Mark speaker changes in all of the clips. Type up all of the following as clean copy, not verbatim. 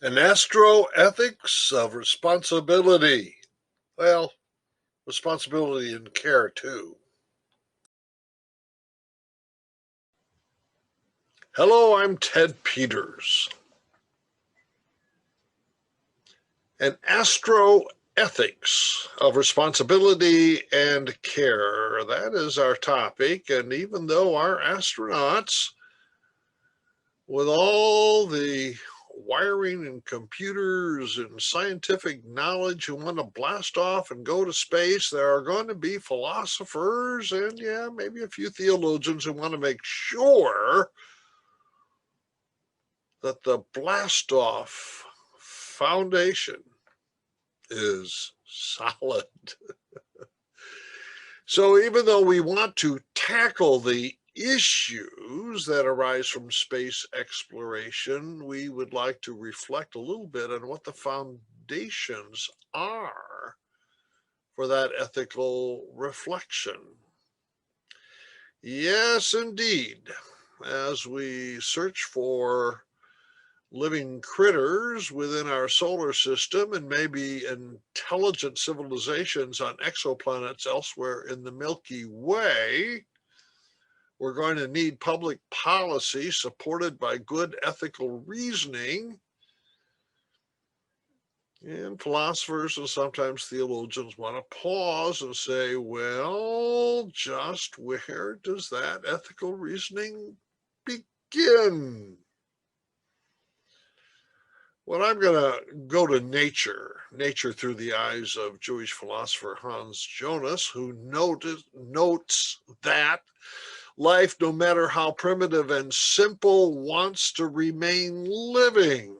Speaker 1: An astroethics of responsibility. Well, responsibility and care too. Hello, I'm Ted Peters. An astroethics of responsibility and care. That is our topic. And even though our astronauts, with all the wiring and computers and scientific knowledge who want to blast off and go to space, there are going to be philosophers and, yeah, maybe a few theologians who want to make sure that the blast off foundation is solid. So even though we want to tackle the issues that arise from space exploration, we would like to reflect a little bit on what the foundations are for that ethical reflection. Yes, indeed. As we search for living critters within our solar system and maybe intelligent civilizations on exoplanets elsewhere in the Milky Way, we're going to need public policy supported by good ethical reasoning. And philosophers and sometimes theologians want to pause and say, well, just where does that ethical reasoning begin? Well, I'm going to go to nature through the eyes of Jewish philosopher Hans Jonas, who notes that life, no matter how primitive and simple, wants to remain living.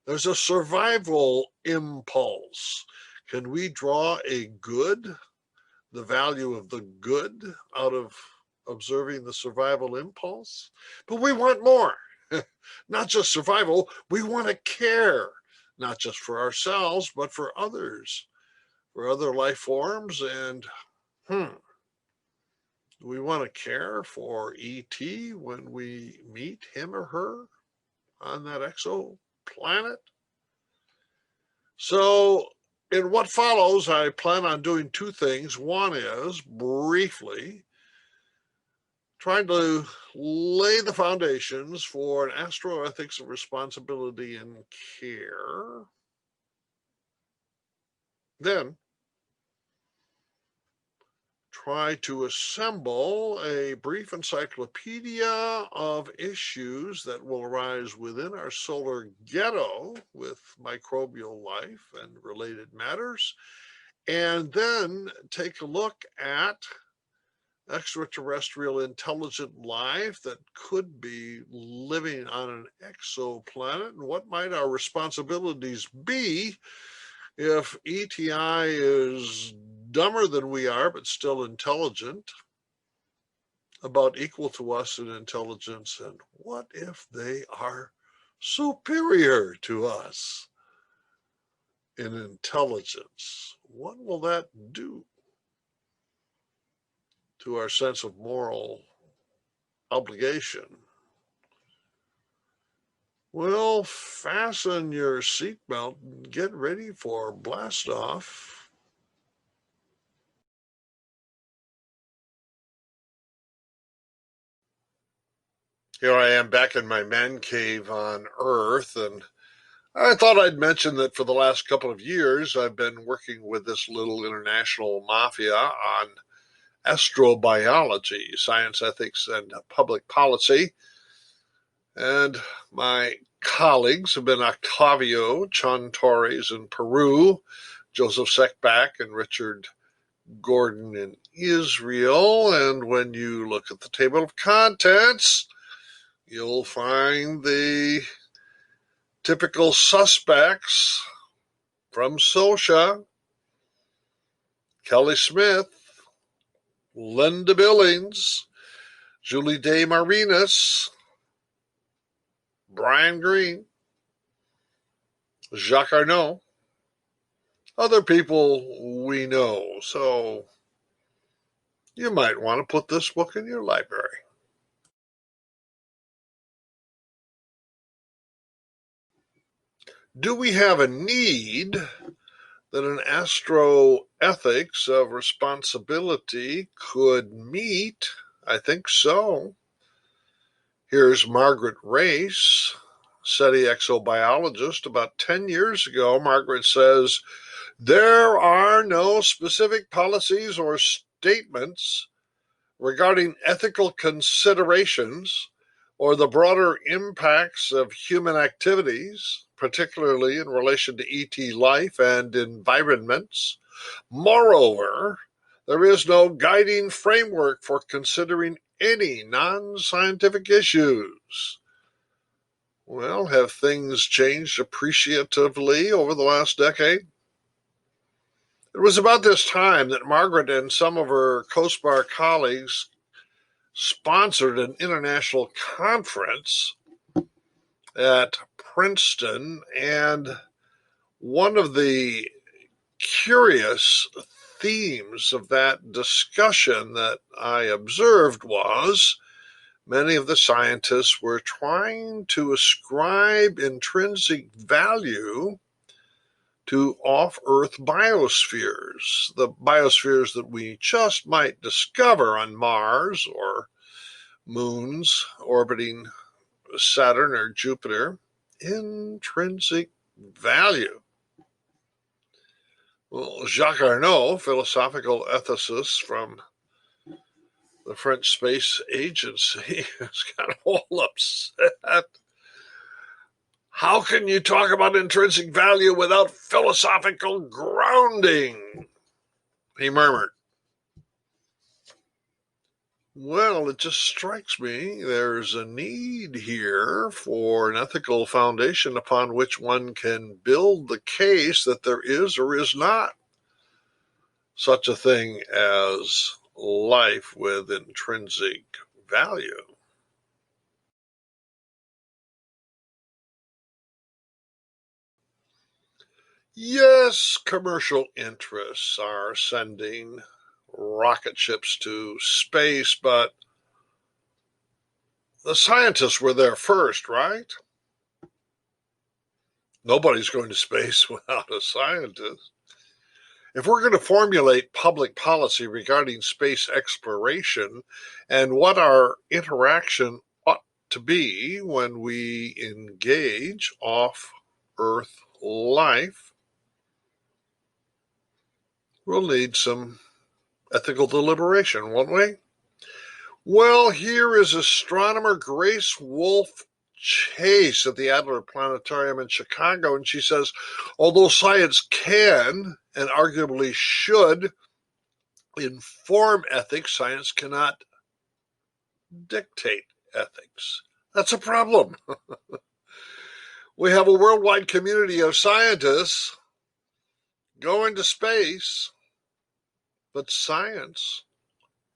Speaker 1: There's a survival impulse. Can we draw a good, the value of the good, out of observing the survival impulse? But we want more. Not just survival, we want to care, not just for ourselves, but for others, for other life forms. And do we want to care for ET when we meet him or her on that exoplanet? So in what follows, I plan on doing two things. One is, briefly, trying to lay the foundations for an astroethics of responsibility and care. Then try to assemble a brief encyclopedia of issues that will arise within our solar ghetto with microbial life and related matters, and then take a look at extraterrestrial intelligent life that could be living on an exoplanet, and what might our responsibilities be if ETI is dumber than we are but still intelligent, about equal to us in intelligence, and what if they are superior to us in intelligence? What will that do to our sense of moral obligation? Well, fasten your seatbelt and get ready for blast off. Here I am back in my man cave on Earth, and I thought I'd mention that for the last couple of years I've been working with this little international mafia on astrobiology, science ethics, and public policy. And my colleagues have been Octavio Chantorres in Peru, Joseph Seckbach and Richard Gordon in Israel. And when you look at the table of contents, you'll find the typical suspects from SOCIA: Kelly Smith, Linda Billings, Julie De Marinas, Brian Greene, Jacques Arnaud, other people we know. So you might want to put this book in your library. Do we have a need that an astroethics of responsibility could meet? I think so. Here's Margaret Race, SETI exobiologist. About 10 years ago, Margaret says, there are no specific policies or statements regarding ethical considerations or the broader impacts of human activities, particularly in relation to ET life and environments. Moreover, there is no guiding framework for considering any non-scientific issues. Well, have things changed appreciatively over the last decade? It was about this time that Margaret and some of her COSPAR colleagues sponsored an international conference at Princeton, and one of the curious themes of that discussion that I observed was many of the scientists were trying to ascribe intrinsic value to off-Earth biospheres, the biospheres that we just might discover on Mars or moons orbiting Saturn or Jupiter. Intrinsic value. Well, Jacques Arnaud, philosophical ethicist from the French Space Agency, has got all upset. How can you talk about intrinsic value without philosophical grounding? He murmured. Well, it just strikes me there's a need here for an ethical foundation upon which one can build the case that there is or is not such a thing as life with intrinsic value. Yes, commercial interests are sending rocket ships to space, but the scientists were there first, right? Nobody's going to space without a scientist. If we're going to formulate public policy regarding space exploration and what our interaction ought to be when we engage off Earth life, we'll need some ethical deliberation, won't we? Well, here is astronomer Grace Wolf Chase at the Adler Planetarium in Chicago, and she says, although science can and arguably should inform ethics, science cannot dictate ethics. That's a problem. We have a worldwide community of scientists going to space, but science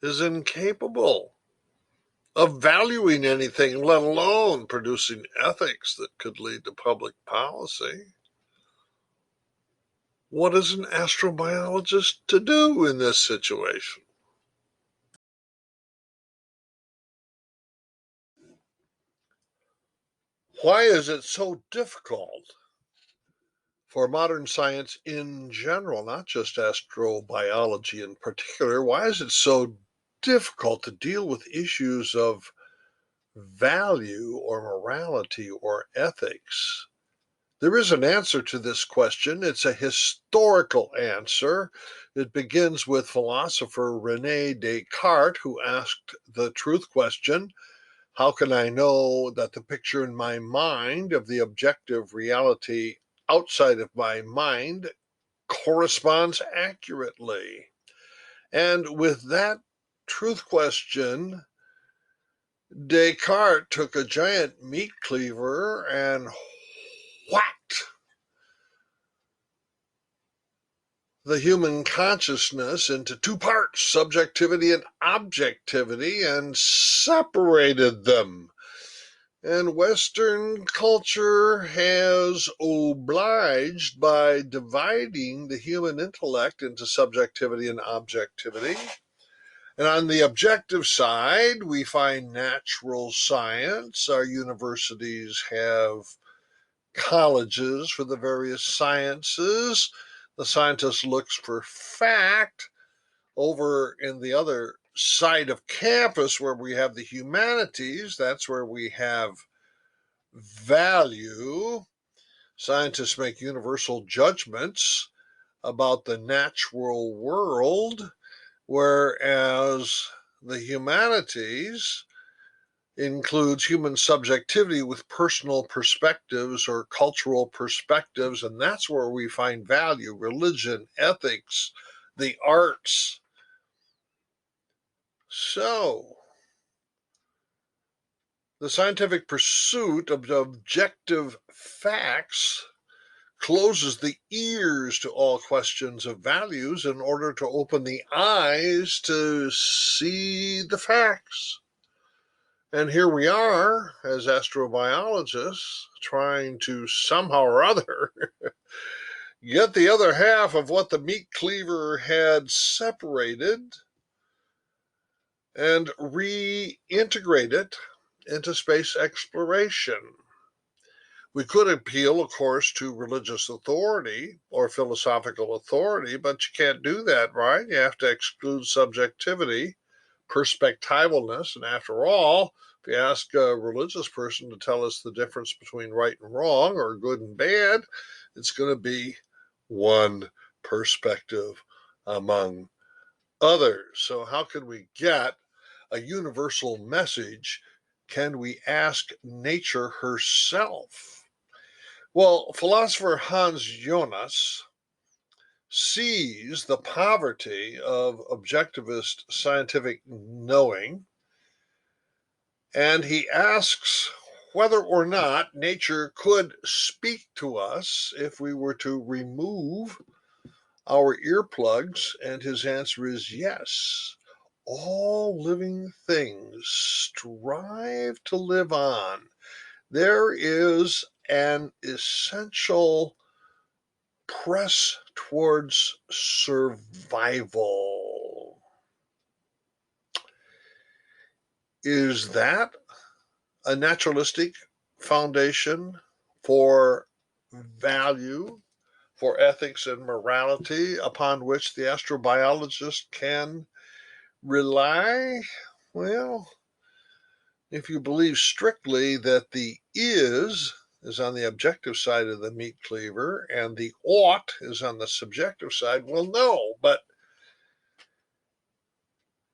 Speaker 1: is incapable of valuing anything, let alone producing ethics that could lead to public policy. What is an astrobiologist to do in this situation? Why is it so difficult for modern science in general, not just astrobiology in particular? Why is it so difficult to deal with issues of value or morality or ethics? There is an answer to this question. It's a historical answer. It begins with philosopher Rene Descartes, who asked the truth question: how can I know that the picture in my mind of the objective reality outside of my mind corresponds accurately? And with that truth question, Descartes took a giant meat cleaver and whacked the human consciousness into two parts, subjectivity and objectivity, and separated them. And Western culture has obliged by dividing the human intellect into subjectivity and objectivity. And on the objective side, we find natural science. Our universities have colleges for the various sciences. The scientist looks for fact. Over in the other side of campus where we have the humanities, that's where we have value. Scientists make universal judgments about the natural world, whereas the humanities includes human subjectivity with personal perspectives or cultural perspectives, and that's where we find value: religion, ethics, the arts. So, the scientific pursuit of objective facts closes the ears to all questions of values in order to open the eyes to see the facts. And here we are, as astrobiologists, trying to somehow or other get the other half of what the meat cleaver had separated and reintegrate it into space exploration. We could appeal, of course, to religious authority or philosophical authority, but you can't do that, right? You have to exclude subjectivity, perspectivalness, and after all, if you ask a religious person to tell us the difference between right and wrong or good and bad, it's going to be one perspective among others. So, how can we get a universal message? Can we ask nature herself? Well, philosopher Hans Jonas sees the poverty of objectivist scientific knowing, and he asks whether or not nature could speak to us if we were to remove our earplugs, and his answer is yes. All living things strive to live on. There is an essential press towards survival. Is that a naturalistic foundation for value, for ethics and morality upon which the astrobiologist can rely? Well, if you believe strictly that the is on the objective side of the meat cleaver and the ought is on the subjective side, well, no. But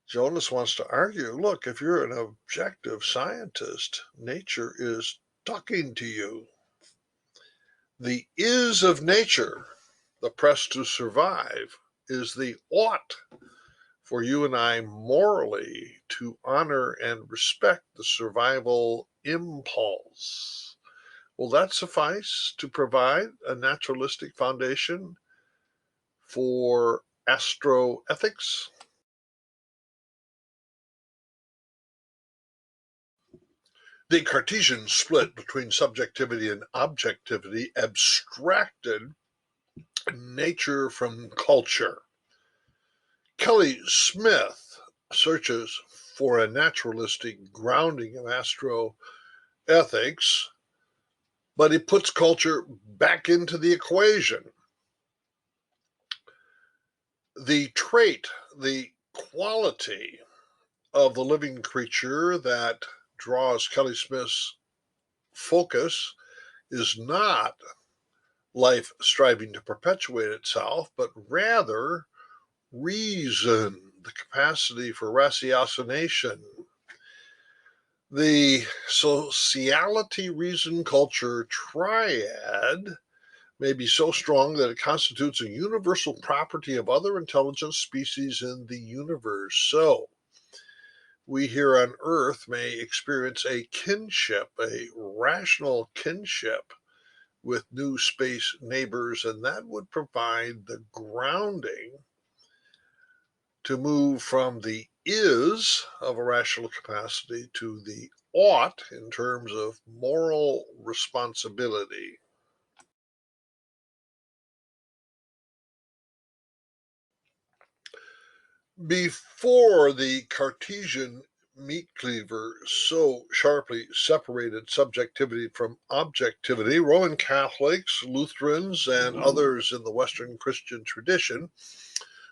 Speaker 1: Jonas wants to argue, look, if you're an objective scientist, nature is talking to you. The is of nature, the press to survive, is the ought for you and I morally to honor and respect the survival impulse. Will that suffice to provide a naturalistic foundation for astroethics? The Cartesian split between subjectivity and objectivity abstracted nature from culture. Kelly Smith searches for a naturalistic grounding of astroethics, but he puts culture back into the equation. The trait, the quality of the living creature that draws Kelly Smith's focus is not life striving to perpetuate itself, but rather reason, the capacity for ratiocination. The sociality reason culture triad may be so strong that it constitutes a universal property of other intelligent species in the universe. So, we here on Earth may experience a kinship, a rational kinship with new space neighbors, and that would provide the grounding to move from the is of a rational capacity to the ought in terms of moral responsibility. Before the Cartesian meat cleaver so sharply separated subjectivity from objectivity, Roman Catholics, Lutherans, and others in the Western Christian tradition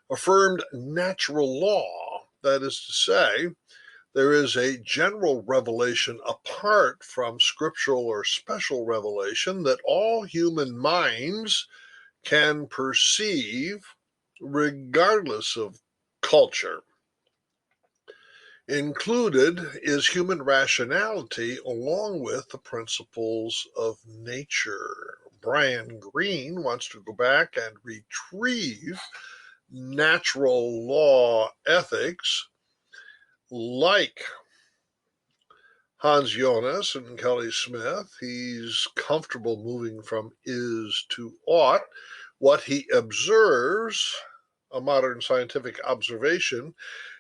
Speaker 1: affirmed natural law. That is to say, there is a general revelation apart from scriptural or special revelation that all human minds can perceive regardless of culture. Included is human rationality along with the principles of nature. Brian Greene wants to go back and retrieve natural law ethics like Hans Jonas and Kelly Smith. He's comfortable moving from is to ought. What he observes, a modern scientific observation,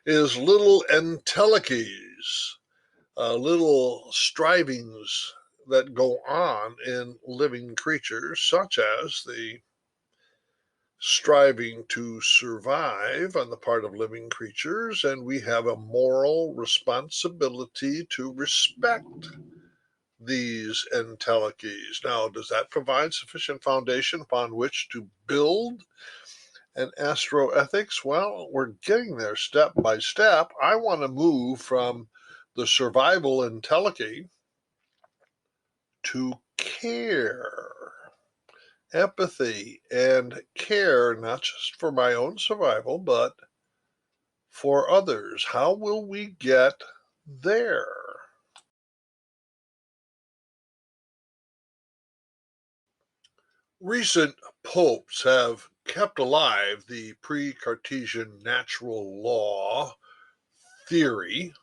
Speaker 1: is little entelechies, little strivings that go on in living creatures, such as the striving to survive on the part of living creatures, and we have a moral responsibility to respect these entelechies. Now, does that provide sufficient foundation upon which to build an astroethics? Well, we're getting there step by step. I want to move from the survival entelechy to care, empathy, and care, not just for my own survival, but for others. How will we get there? Recent popes have kept alive the pre Cartesian natural law theory,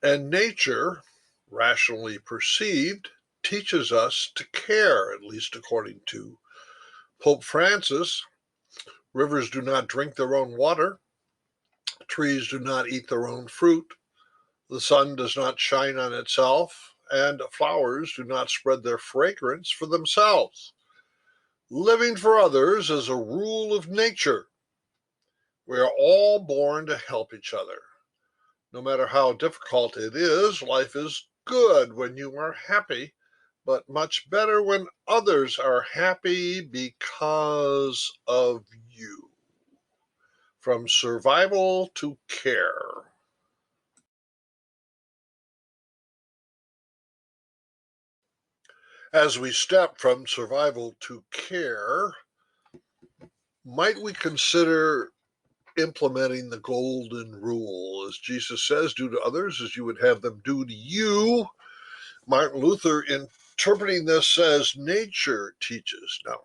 Speaker 1: and nature, rationally perceived, teaches us to care, at least according to Pope Francis. Rivers do not drink their own water, trees do not eat their own fruit, the sun does not shine on itself, and flowers do not spread their fragrance for themselves. Living for others is a rule of nature. We are all born to help each other. No matter how difficult it is, life is good when you are happy, but much better when others are happy because of you. From survival to care. As we step from survival to care, might we consider implementing the golden rule? As Jesus says, do to others as you would have them do to you. Martin Luther, interpreting this, says nature teaches. No,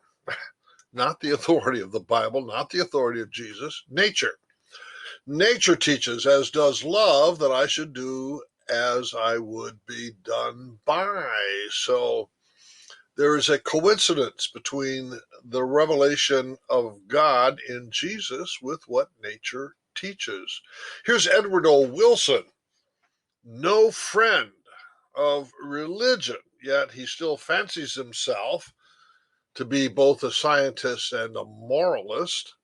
Speaker 1: not the authority of the Bible, not the authority of Jesus, nature. Nature teaches, as does love, that I should do as I would be done by. So there is a coincidence between the revelation of God in Jesus with what nature teaches. Here's Edward O. Wilson, no friend of religion, yet he still fancies himself to be both a scientist and a moralist.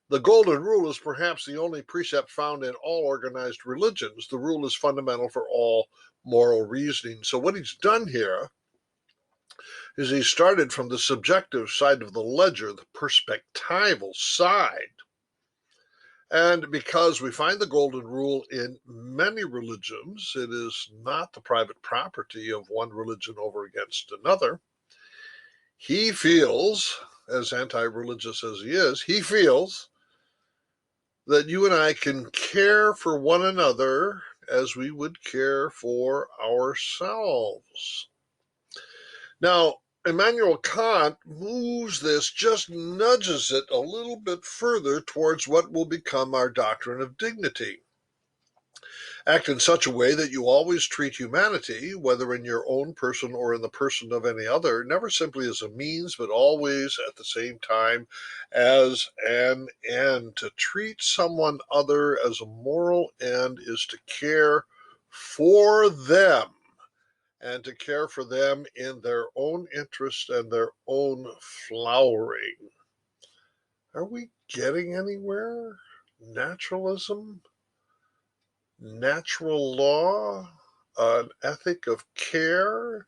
Speaker 1: The golden rule is perhaps the only precept found in all organized religions. The rule is fundamental for all moral reasoning. So what he's done here is he started from the subjective side of the ledger, the perspectival side. And because we find the golden rule in many religions, it is not the private property of one religion over against another. He feels, as anti-religious as he feels that you and I can care for one another as we would care for ourselves. Now, Immanuel Kant moves this, just nudges it a little bit further towards what will become our doctrine of dignity. Act in such a way that you always treat humanity, whether in your own person or in the person of any other, never simply as a means, but always at the same time as an end. To treat someone other as a moral end is to care for them, and to care for them in their own interest and their own flowering. Are we getting anywhere? Naturalism? natural law, an ethic of care,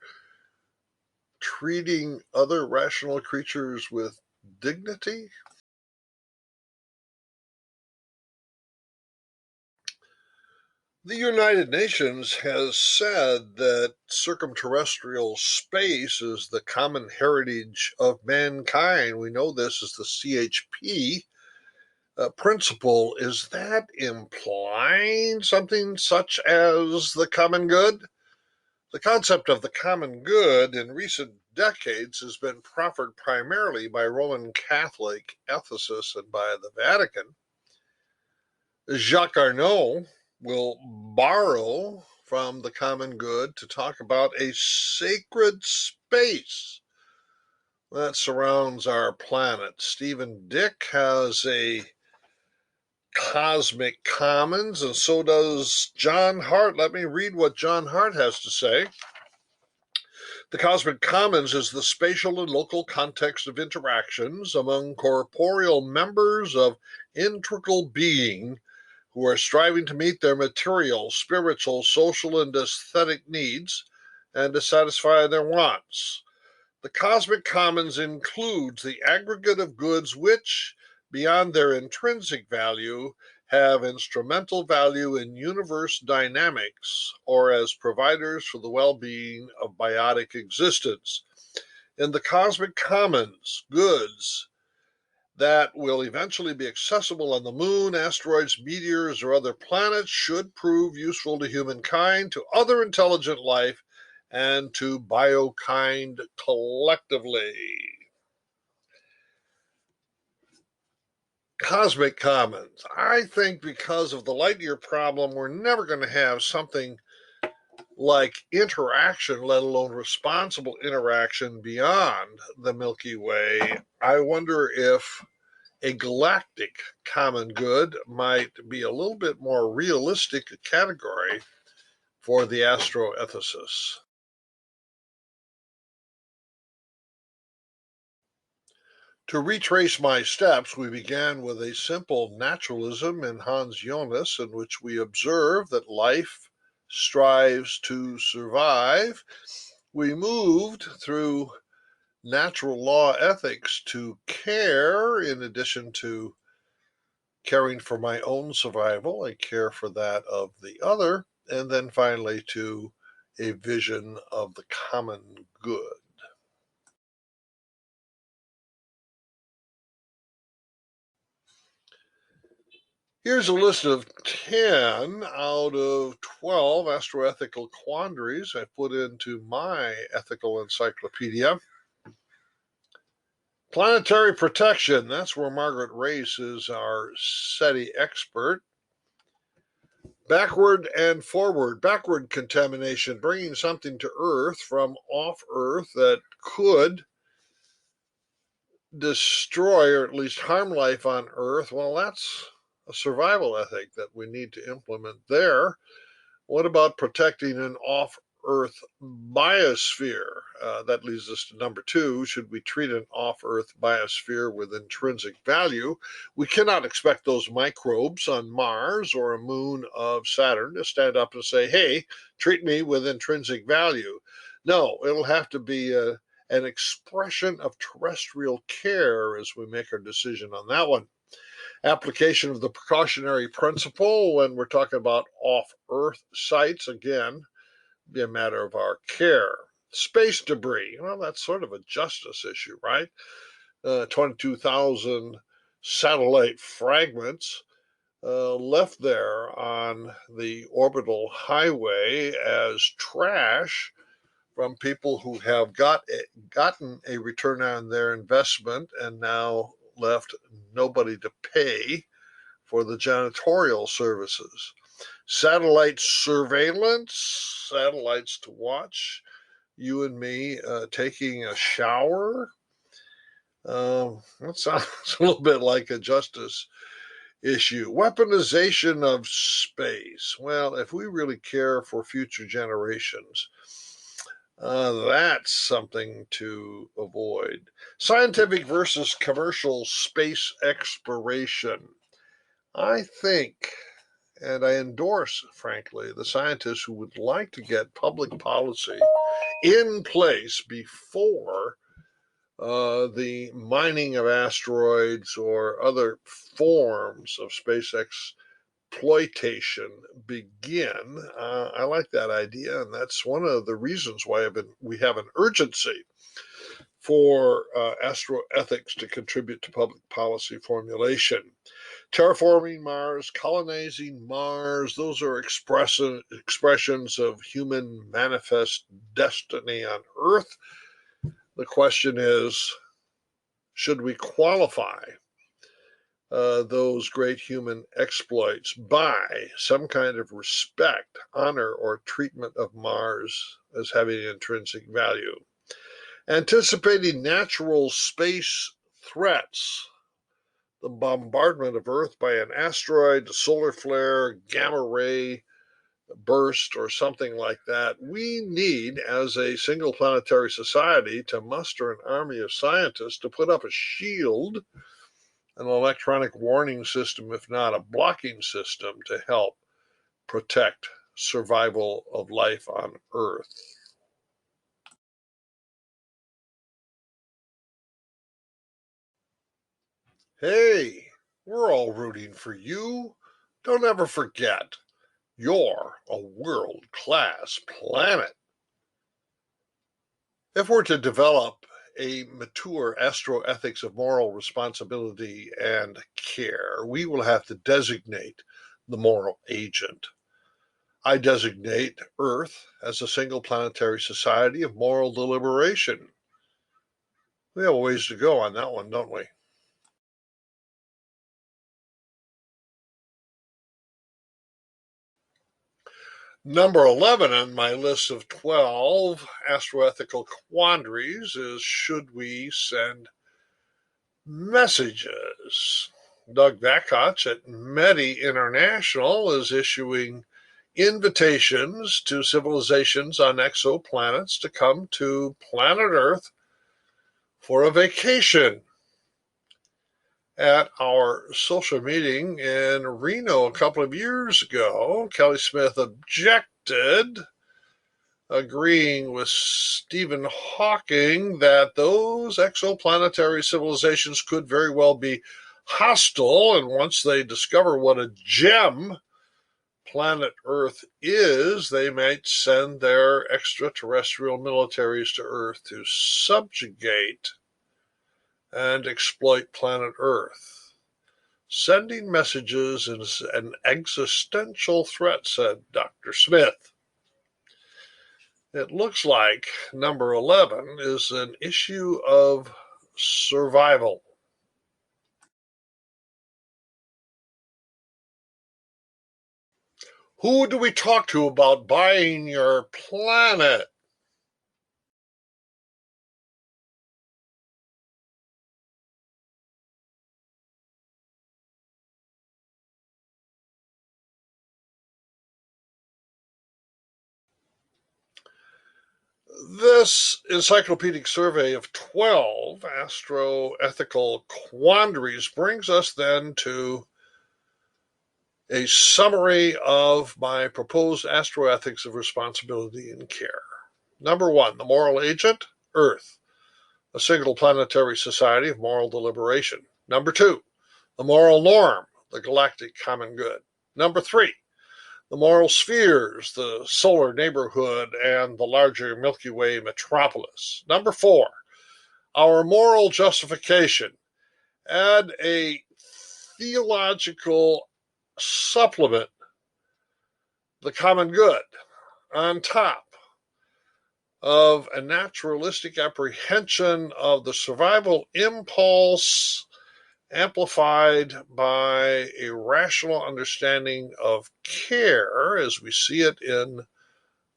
Speaker 1: treating other rational creatures with dignity. The United Nations has said that circumterrestrial space is the common heritage of mankind. We know this is the CHP principle. Is that implying something such as the common good? The concept of the common good in recent decades has been proffered primarily by Roman Catholic ethicists and by the Vatican. Jacques Arnaud will borrow from the common good to talk about a sacred space that surrounds our planet. Stephen Dick has a cosmic commons, and so does John Hart. Let me read what John Hart has to say. The cosmic commons is the spatial and local context of interactions among corporeal members of integral being who are striving to meet their material, spiritual, social, and aesthetic needs and to satisfy their wants. The cosmic commons includes the aggregate of goods which, beyond their intrinsic value, have instrumental value in universe dynamics or as providers for the well-being of biotic existence. In the cosmic commons, goods that will eventually be accessible on the moon, asteroids, meteors, or other planets should prove useful to humankind, to other intelligent life, and to biokind collectively. Cosmic commons. I think because of the light year problem, we're never going to have something like interaction, let alone responsible interaction beyond the Milky Way. I wonder if a galactic common good might be a little bit more realistic category for the astroethicists. To retrace my steps, we began with a simple naturalism in Hans Jonas, in which we observe that life strives to survive. We moved through natural law ethics to care, in addition to caring for my own survival, I care for that of the other, and then finally to a vision of the common good. Here's a list of 10 out of 12 astroethical quandaries I put into my ethical encyclopedia. Planetary protection, that's where Margaret Race is our SETI expert. Backward and forward. Backward contamination, bringing something to Earth from off Earth that could destroy or at least harm life on Earth. Well, that's a survival ethic that we need to implement there. What about protecting an off Earth biosphere? That leads us to number two. Should we treat an off Earth biosphere with intrinsic value? We cannot expect those microbes on Mars or a moon of Saturn to stand up and say, hey, treat me with intrinsic value. No, it'll have to be an expression of terrestrial care as we make our decision on that one. Application of the precautionary principle when we're talking about off-Earth sites, again, be a matter of our care. Space debris, well, that's sort of a justice issue, right? 22,000 satellite fragments left there on the orbital highway as trash from people who have gotten a return on their investment and now left nobody to pay for the janitorial services. Satellite surveillance, satellites to watch you and me taking a shower. That sounds a little bit like a justice issue. Weaponization of space. Well, if we really care for future generations, that's something to avoid. Scientific versus commercial space exploration. I think, And I endorse, frankly, the scientists who would like to get public policy in place before the mining of asteroids or other forms of space exploitation begin. I like that idea, and that's one of the reasons why we have an urgency for astroethics to contribute to public policy formulation. Terraforming Mars, colonizing Mars, those are expressions of human manifest destiny on Earth. The question is, should we qualify those great human exploits by some kind of respect, honor, or treatment of Mars as having intrinsic value? Anticipating natural space threats, the bombardment of Earth by an asteroid, a solar flare, gamma ray burst, or something like that, we need, as a single planetary society, to muster an army of scientists to put up a shield, an electronic warning system, if not a blocking system, to help protect survival of life on Earth. Hey, we're all rooting for you. Don't ever forget, you're a world-class planet. If we're to develop a mature astroethics of moral responsibility and care, we will have to designate the moral agent. I designate Earth as a single planetary society of moral deliberation. We have a ways to go on that one, don't we? Number 11 on my list of 12 astroethical quandaries is, should we send messages? Doug Vakoch at METI International is issuing invitations to civilizations on exoplanets to come to planet Earth for a vacation. At our social meeting in Reno a couple of years ago, Kelly Smith objected, agreeing with Stephen Hawking that those exoplanetary civilizations could very well be hostile, and once they discover what a gem planet Earth is, they might send their extraterrestrial militaries to Earth to subjugate and exploit planet Earth. Sending messages is an existential threat, said Dr. Smith. It looks like number 11 is an issue of survival. Who do we talk to about buying your planet? This encyclopedic survey of 12 astroethical quandaries brings us then to a summary of my proposed astroethics of responsibility and care. Number 1, the moral agent, Earth, a single planetary society of moral deliberation. Number 2, the moral norm, the galactic common good. Number 3, the moral spheres, the solar neighborhood, and the larger Milky Way metropolis. Number 4, our moral justification. Add a theological supplement, the common good, on top of a naturalistic apprehension of the survival impulse amplified by a rational understanding of care as we see it in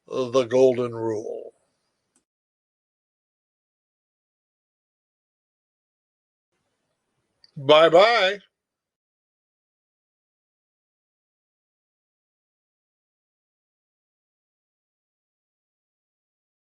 Speaker 1: the Golden Rule. Bye bye.